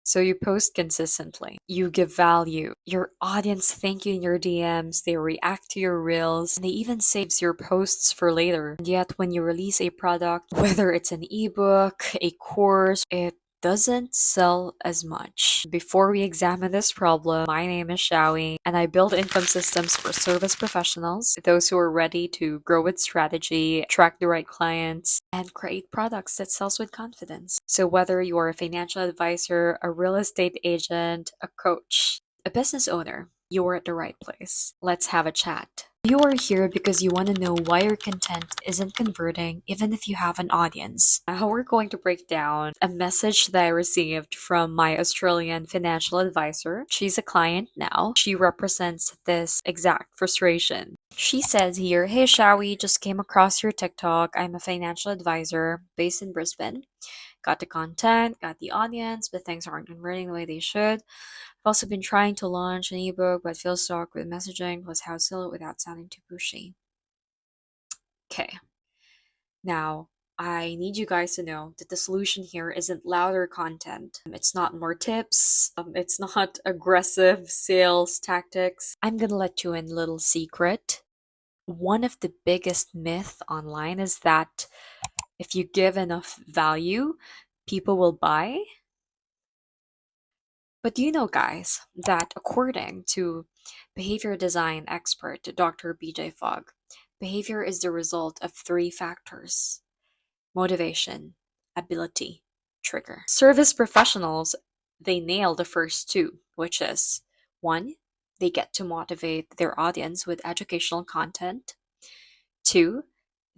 So you post consistently. You give value. Your audience thank you in your DMs. They react to your reels. And they even saves your posts for later. And yet when you release a product, whether it's an ebook, a course, it doesn't sell as much. Before we examine this problem, my name is Shawi, and I build income systems for service professionals, those who are ready to grow with strategy, attract the right clients, and create products that sells with confidence. So whether you're a financial advisor, a real estate agent, a coach, a business owner, you're at the right place. Let's have a chat. You are here because you want to know why your content isn't converting, even if you have an audience. Now, we're going to break down a message that I received from my Australian financial advisor. She's a client now. She represents this exact frustration. She says here, "Hey, Shawi, just came across your TikTok. I'm a financial advisor based in Brisbane. Got the content, got the audience, but things aren't converting the way they should. I've also been trying to launch an ebook, but feel stuck with messaging plus how to sell it without sounding too pushy." Okay, now I need you guys to know that the solution here isn't louder content. It's not more tips. It's not aggressive sales tactics. I'm gonna let you in a little secret. One of the biggest myth online is that if you give enough value, people will buy. But do you know, guys, that according to behavior design expert Dr. BJ Fogg, behavior is the result of three factors: motivation, ability, trigger. Service professionals, they nail the first two, which is one, they get to motivate their audience with educational content. Two,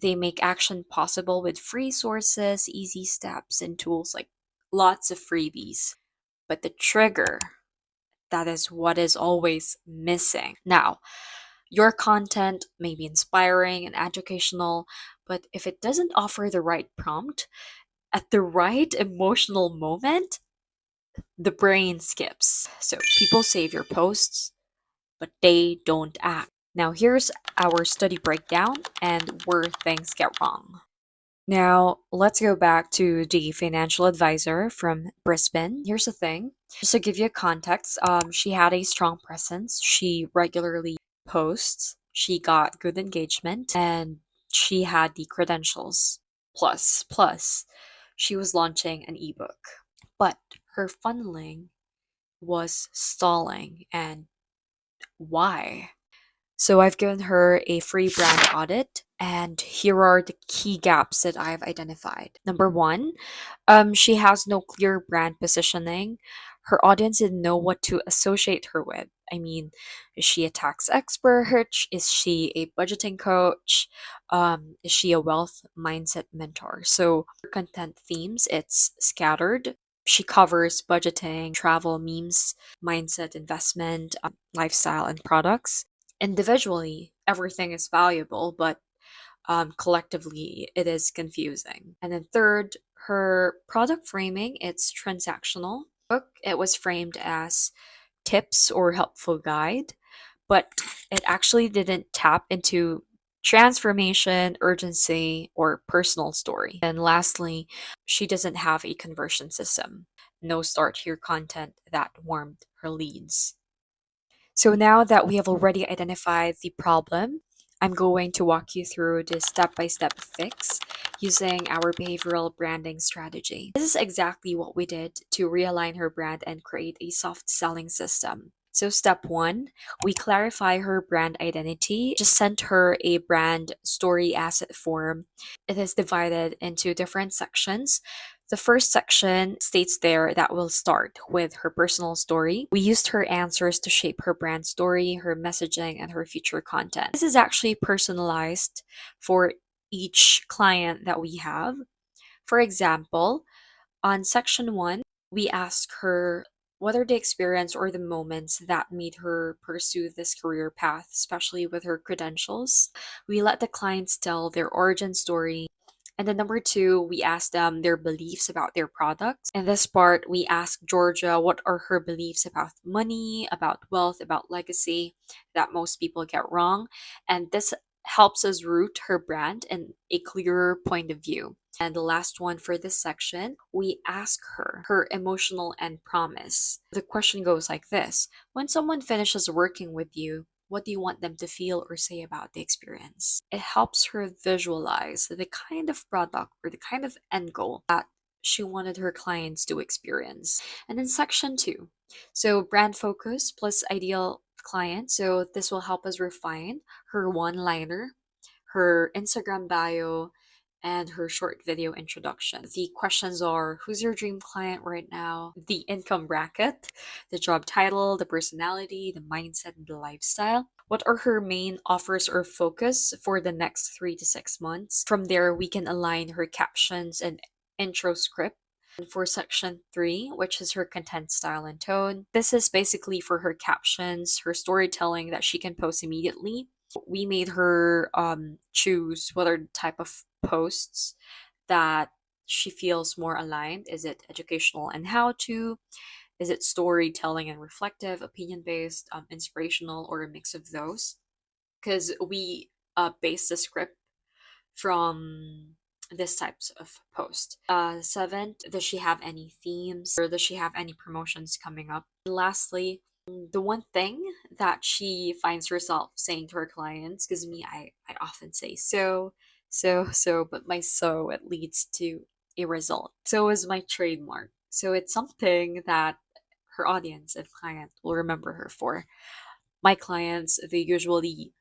they make action possible with free sources, easy steps, and tools like lots of freebies. But the trigger, that is what is always missing. Now, your content may be inspiring and educational, but if it doesn't offer the right prompt at the right emotional moment, the brain skips. So people save your posts, but they don't act. Now, here's our study breakdown and where things get wrong. Now, let's go back to the financial advisor from Brisbane. Here's the thing, just to give you context, she had a strong presence. She regularly posts, she got good engagement, and she had the credentials. Plus, she was launching an ebook. But her funneling was stalling. And why? So I've given her a free brand audit, and here are the key gaps that I've identified. Number one, she has no clear brand positioning. Her audience didn't know what to associate her with. I mean, is she a tax expert? Is she a budgeting coach? Is she a wealth mindset mentor? So her content themes, it's scattered. She covers budgeting, travel, memes, mindset, investment, lifestyle, and products. Individually, everything is valuable, but collectively, it is confusing. And then third, her product framing, it's transactional. Book, it was framed as tips or helpful guide, but it actually didn't tap into transformation, urgency, or personal story. And lastly, she doesn't have a conversion system. No start here content that warmed her leads. So now that we have already identified the problem, I'm going to walk you through the step-by-step fix using our behavioral branding strategy. This is exactly what we did to realign her brand and create a soft selling system. So step one, we clarify her brand identity. Just sent her a brand story asset form. It is divided into different sections. The first section states there that will start with her personal story. We used her answers to shape her brand story, her messaging, and her future content. This is actually personalized for each client that we have. For example, on section one, we ask her what are the experience or the moments that made her pursue this career path, especially with her credentials. We let the clients tell their origin story. And then number two, we ask them their beliefs about their products. In this part, we ask Georgia what are her beliefs about money, about wealth, about legacy that most people get wrong. And this helps us root her brand in a clearer point of view. And the last one for this section, we ask her emotional and promise. The question goes like this: when someone finishes working with you, what do you want them to feel or say about the experience? It helps her visualize the kind of product or the kind of end goal that she wanted her clients to experience. And then section two, so brand focus plus ideal client. So this will help us refine her one liner, her Instagram bio, and her short video introduction. The questions are: who's your dream client right now? The income bracket, the job title, the personality, the mindset, and the lifestyle. What are her main offers or focus for the next 3 to 6 months? From there, we can align her captions and intro script. And for section three, which is her content style and tone, this is basically for her captions, her storytelling that she can post immediately. We made her choose what are the type of posts that she feels more aligned. Is it educational and how to? Is it storytelling and reflective, opinion based, inspirational, or a mix of those? Because we base the script from this types of post. Seventh, does she have any themes or does she have any promotions coming up? And lastly, the one thing that she finds herself saying to her clients, because me, I often say so, but my so, it leads to a result. So is my trademark. So it's something that her audience and client will remember her for. My clients, they usually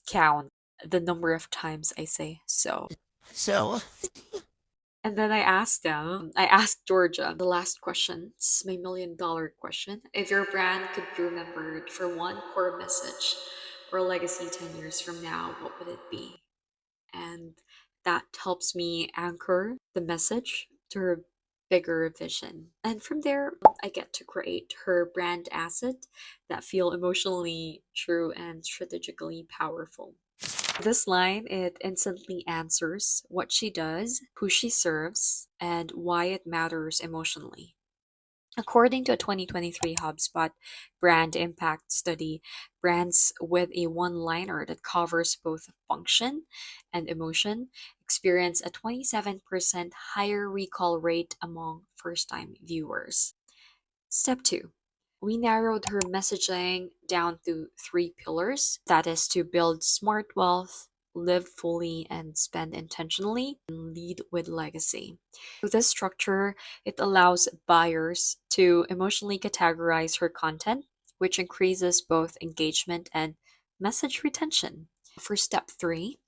count the number of times I say so. So, And then I asked Georgia the last question. It's my $1 million question. If your brand could be remembered for one core message or legacy 10 years from now, what would it be? And that helps me anchor the message to her bigger vision. And from there, I get to create her brand asset that feel emotionally true and strategically powerful. This line, it instantly answers what she does, who she serves, and why it matters emotionally. According to a 2023 HubSpot brand impact study, brands with a one liner that covers both function and emotion experience a 27% higher recall rate among first time viewers. Step two, we narrowed her messaging down to three pillars, that is, to build smart wealth, live fully, and spend intentionally, and lead with legacy. With this structure, it allows buyers to emotionally categorize her content, which increases both engagement and message retention. For step three,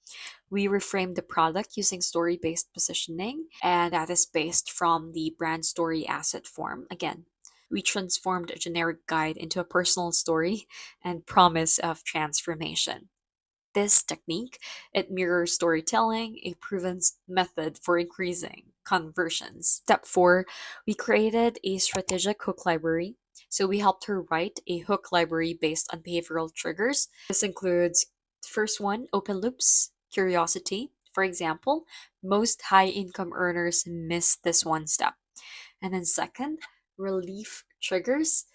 we reframe the product using story based positioning, and that is based from the brand story asset form. Again, we transformed a generic guide into a personal story and promise of transformation. This technique, it mirrors storytelling, a proven method for increasing conversions. Step 4, we created a strategic hook library. So we helped her write a hook library based on behavioral triggers. This includes the first one, open loops, curiosity. For example, most high income earners miss this one step. And then second, relief triggers.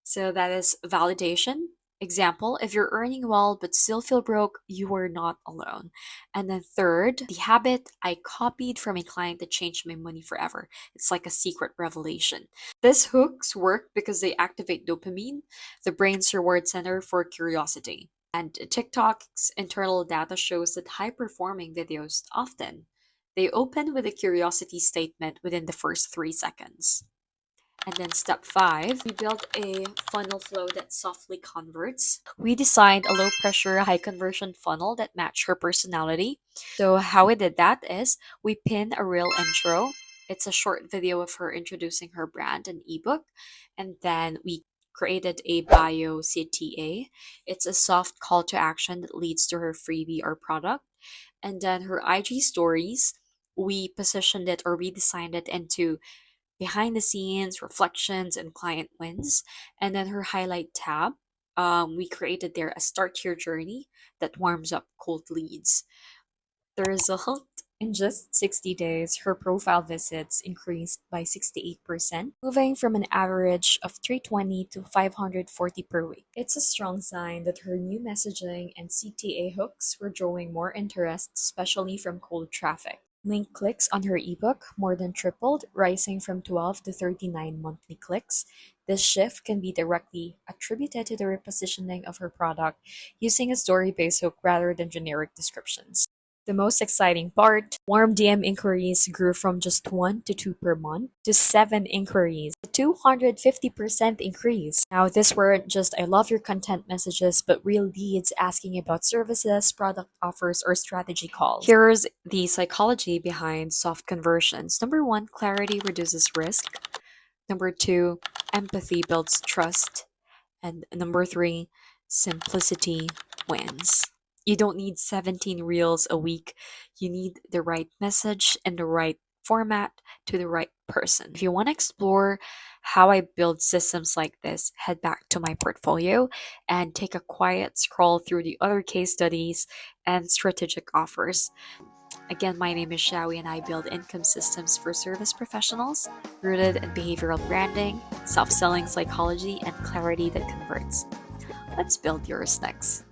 So that is validation. Example, if you're earning well but still feel broke, you are not alone. And then third, the habit I copied from a client that changed my money forever. It's like a secret revelation. These hooks work because they activate dopamine, the brain's reward center for curiosity. And TikTok's internal data shows that high performing videos often they open with a curiosity statement within the first 3 seconds. And then step five, we built a funnel flow that softly converts. We designed a low pressure, high conversion funnel that matched her personality. So how we did that is we pin a real intro. It's a short video of her introducing her brand and ebook. And then we created a bio CTA. It's a soft call to action that leads to her freebie or product. And then her IG stories, we positioned it or redesigned it into behind the scenes, reflections, and client wins. And then her highlight tab, we created there a start your journey that warms up cold leads. The result, in just 60 days, her profile visits increased by 68%, moving from an average of 320 to 540 per week. It's a strong sign that her new messaging and CTA hooks were drawing more interest, especially from cold traffic. Link clicks on her ebook more than tripled, rising from 12 to 39 monthly clicks. This shift can be directly attributed to the repositioning of her product using a story based hook rather than generic descriptions. The most exciting part, warm DM inquiries grew from just 1 to 2 per month to 7 inquiries, a 250% increase. Now, this weren't just I love your content messages, but real leads asking about services, product offers, or strategy calls. Here's the psychology behind soft conversions. Number one, clarity reduces risk. Number two, empathy builds trust. And number three, simplicity wins. You don't need 17 reels a week. You need the right message and the right format to the right person. If you want to explore how I build systems like this, head back to my portfolio and take a quiet scroll through the other case studies and strategic offers. Again, my name is Shawi and I build income systems for service professionals rooted in behavioral branding, self selling psychology, and clarity that converts. Let's build yours next.